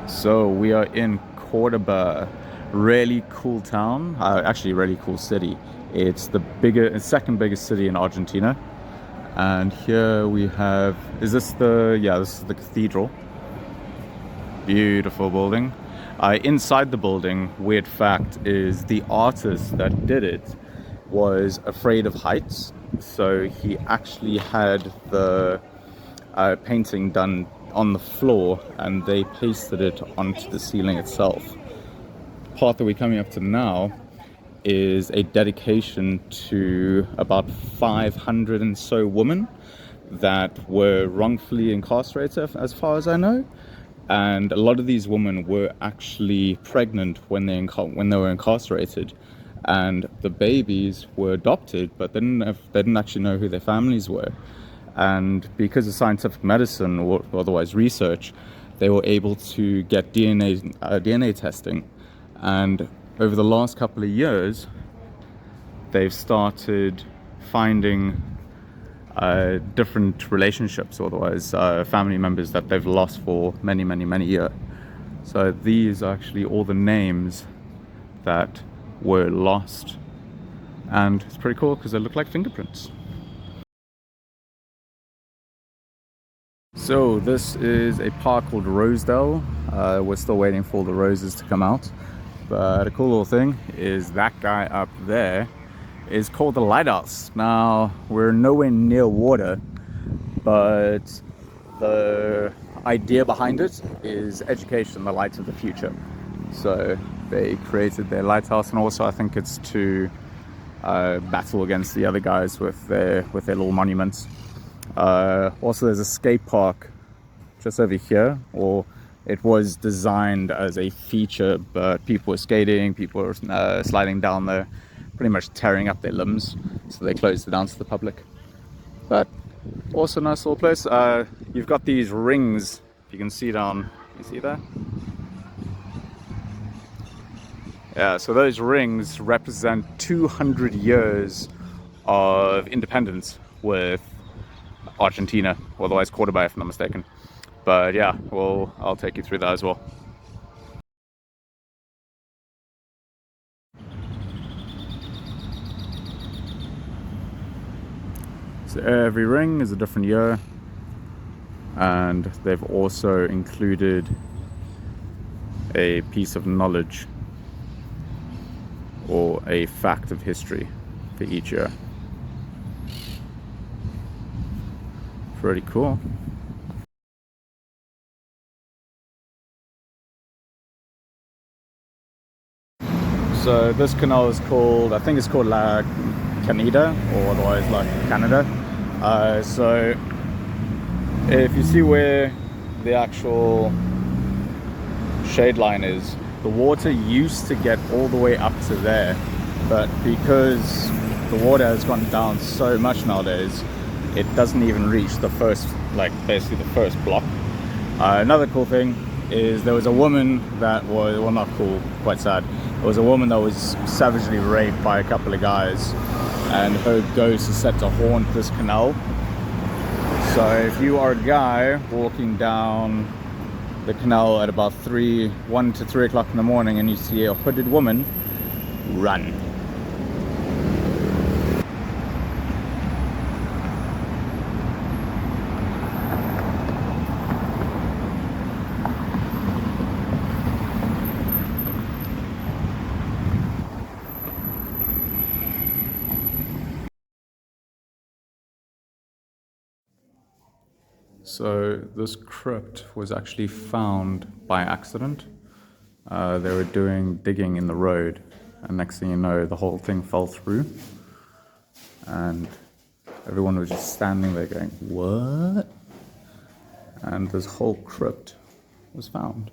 So we are in Cordoba, really cool town, actually really cool city. It's the second biggest city in Argentina. And here we have, this is the cathedral. Beautiful building. Inside the building, weird fact, is the artist that did it was afraid of heights. So he actually had the painting done on the floor and they pasted it onto the ceiling itself. The part that we're coming up to now is a dedication to about 500 and so women that were wrongfully incarcerated, as far as I know. And a lot of these women were actually pregnant when they were incarcerated, and the babies were adopted, but they didn't actually know who their families were. And because of scientific medicine or otherwise research, they were able to get DNA testing. And over the last couple of years, they've started finding different relationships, or otherwise family members that they've lost for many, many, many years. So these are actually all the names that were lost, and it's pretty cool because they look like fingerprints. So this is a park called Rosedale. We're still waiting for the roses to come out, but a cool little thing is that guy up there is called the lighthouse. Now, we're nowhere near water, but the idea behind it is education, the light of the future. So they created their lighthouse, and also I think it's to battle against the other guys with their little monuments. Also, there's a skate park just over here, or it was designed as a feature, but people were skating, people were sliding down there, pretty much tearing up their limbs, so they closed it down to the public. But also a nice little place. You've got these rings, if you can see down, you see that? Yeah, so those rings represent 200 years of independence with Argentina, otherwise Cordoba if I'm not mistaken. But yeah, well, I'll take you through that as well. So every ring is a different year, and they've also included a piece of knowledge or a fact of history for each year. Pretty cool. So this canal is called, I think it's called La Canida, or otherwise La Canada. So if you see where the actual shade line is, the water used to get all the way up to there, but because the water has gone down so much nowadays, it doesn't even reach the first, like basically the first block. Another cool thing is there was a woman that was, well, not cool, quite sad. There was a woman that was savagely raped by a couple of guys, and her ghost is set to haunt this canal. So if you are a guy walking down the canal at about 1 to 3 o'clock in the morning and you see a hooded woman, run. So this crypt was actually found by accident. They were digging in the road, and next thing you know, the whole thing fell through, and everyone was just standing there going, "What?" And this whole crypt was found.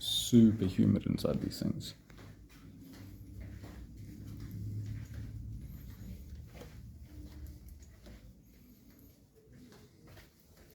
Super humid inside these things.